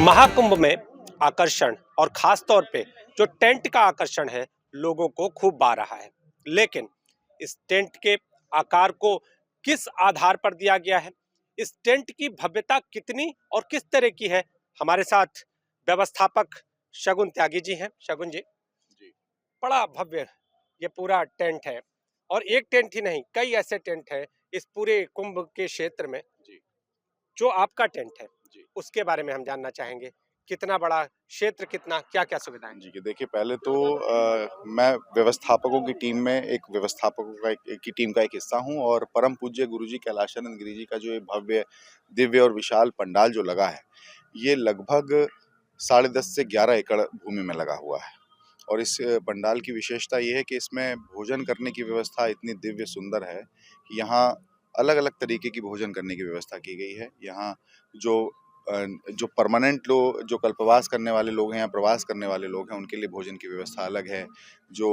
महाकुंभ में आकर्षण और खास तौर पे जो टेंट का आकर्षण है लोगों को खूब भा रहा है। लेकिन इस टेंट के आकार को किस आधार पर दिया गया है, इस टेंट की भव्यता कितनी और किस तरह की है, हमारे साथ व्यवस्थापक शगुन त्यागी जी हैं। शगुन जी, बड़ा भव्य ये पूरा टेंट है और एक टेंट ही नहीं, कई ऐसे टेंट हैं इस पूरे कुंभ के क्षेत्र में। जो आपका टेंट है उसके बारे में हम जानना चाहेंगे। कितना बड़ा क्षेत्र, कितना, क्या क्या सुविधाएं? जी, देखिए पहले तो मैं व्यवस्थापकों की टीम में की टीम का एक हिस्सा हूँ और परम पूज्य गुरुजी कैलाशानंद गिरी जी का जो ये भव्य, दिव्य और विशाल पंडाल जो लगा है, ये लगभग 10.5 से 11 एकड़ भूमि में लगा हुआ है। और इस पंडाल की विशेषता ये है कि इसमें भोजन करने की व्यवस्था इतनी दिव्य सुंदर है कि यहाँ अलग-अलग तरीके की भोजन करने की व्यवस्था की गई है। यहाँ जो जो परमानेंट लोग, जो कल्पवास करने वाले लोग हैं या प्रवास करने वाले लोग हैं, उनके लिए भोजन की व्यवस्था अलग है। जो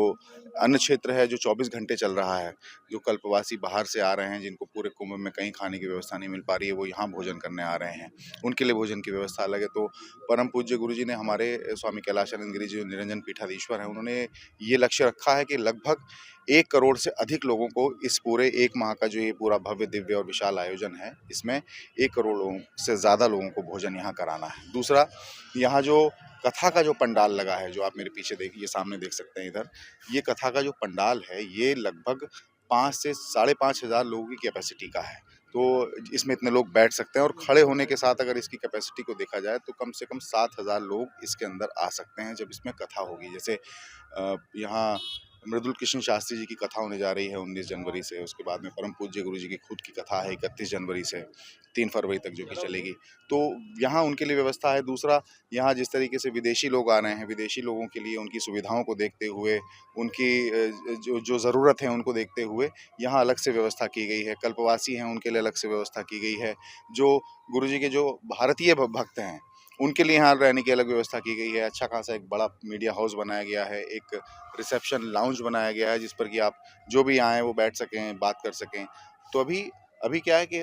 अन्न क्षेत्र है जो 24 घंटे चल रहा है, जो कल्पवासी बाहर से आ रहे हैं, जिनको पूरे कुंभ में कहीं खाने की व्यवस्था नहीं मिल पा रही है, वो यहाँ भोजन करने आ रहे हैं, उनके लिए भोजन की व्यवस्था अलग है। तो परम पूज्य गुरु जी ने, हमारे स्वामी कैलाशानंद गिरी जी जो निरंजन पीठाधीश्वर हैं, उन्होंने ये लक्ष्य रखा है कि लगभग 1 करोड़ से अधिक लोगों को इस पूरे 1 माह का जो ये पूरा भव्य, दिव्य और विशाल आयोजन है, इसमें 1 करोड़ लोगों से ज़्यादा लोगों को भोजन यहाँ कराना है। दूसरा, यहाँ जो कथा का जो पंडाल लगा है, जो आप मेरे पीछे देखिए, सामने देख सकते हैं इधर, ये कथा का जो पंडाल है, ये लगभग 5 से 5,500 लोगों की कैपेसिटी का है। तो इसमें इतने लोग बैठ सकते हैं और खड़े होने के साथ अगर इसकी कैपेसिटी को देखा जाए तो कम से कम 7,000 लोग इसके अंदर आ सकते हैं जब इसमें कथा होगी। जैसे यहाँ मृदुल कृष्ण शास्त्री जी की कथा होने जा रही है 19 जनवरी से, उसके बाद में परम पूज्य गुरु जी की खुद की कथा है 31 जनवरी से 3 फरवरी तक जो कि चलेगी। तो यहाँ उनके लिए व्यवस्था है। दूसरा, यहाँ जिस तरीके से विदेशी लोग आ रहे हैं, विदेशी लोगों के लिए उनकी सुविधाओं को देखते हुए, उनकी जो ज़रूरत है उनको देखते हुए यहाँ अलग से व्यवस्था की गई है। कल्पवासी हैं, उनके लिए अलग से व्यवस्था की गई है। जो गुरु जी के जो भारतीय भक्त हैं, उनके लिए यहाँ रहने की अलग व्यवस्था की गई है। अच्छा खासा एक बड़ा मीडिया हाउस बनाया गया है, एक रिसेप्शन लाउंज बनाया गया है, जिस पर कि आप जो भी आएँ वो बैठ सकें, बात कर सकें। तो अभी क्या है कि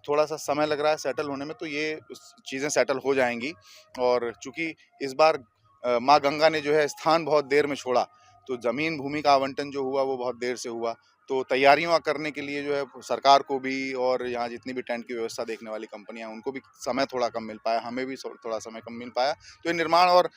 थोड़ा सा समय लग रहा है सेटल होने में, तो ये चीज़ें सेटल हो जाएंगी। और चूंकि इस बार माँ गंगा ने जो है स्थान बहुत देर में छोड़ा, तो ज़मीन भूमि का आवंटन जो हुआ वो बहुत देर से हुआ। तो तैयारियां करने के लिए जो है सरकार को भी और यहाँ जितनी भी टेंट की व्यवस्था देखने वाली कंपनियां, उनको भी समय थोड़ा कम मिल पाया, हमें भी थोड़ा समय कम मिल पाया। तो ये निर्माण और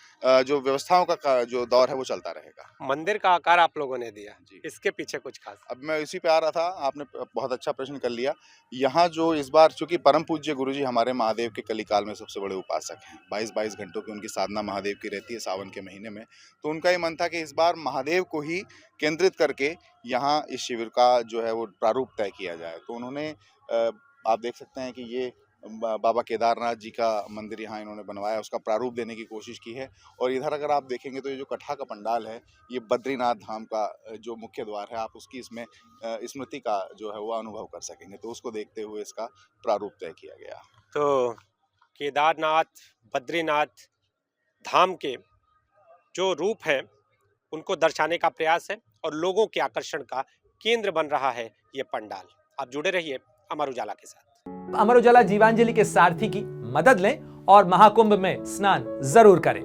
जो व्यवस्थाओं का जो दौर है वो चलता रहेगा। मंदिर का आकार आप लोगों ने दिया, जी। इसके पीछे कुछ खास? अब मैं इसी पे आ रहा था, आपने बहुत अच्छा प्रश्न कर लिया। यहाँ जो इस बार, चूंकि परम पूज्य गुरु जी हमारे महादेव के कलिकाल में सबसे बड़े उपासक हैं, 22-22 घंटों की उनकी साधना महादेव की रहती है सावन के महीने में। तो उनका ये मन था कि इस बार महादेव को ही केंद्रित करके यहाँ इस शिविर का जो है वो प्रारूप तय किया जाए। तो उन्होंने आप देख सकते हैं कि ये बाबा केदारनाथ जी का मंदिर यहाँ इन्होंने बनवाया, उसका प्रारूप देने की कोशिश की है। और इधर अगर आप देखेंगे तो ये जो कथा का पंडाल है, ये बद्रीनाथ धाम का जो मुख्य द्वार है, आप उसकी इसमें स्मृति का जो है वो अनुभव कर सकेंगे। तो उसको देखते हुए इसका प्रारूप तय किया गया। तो केदारनाथ, बद्रीनाथ धाम के जो रूप है उनको दर्शाने का प्रयास है और लोगों के आकर्षण का केंद्र बन रहा है ये पंडाल। आप जुड़े रहिए अमर उजाला के साथ। अमर उजाला जीवांजलि के सारथी की मदद लें और महाकुंभ में स्नान जरूर करें।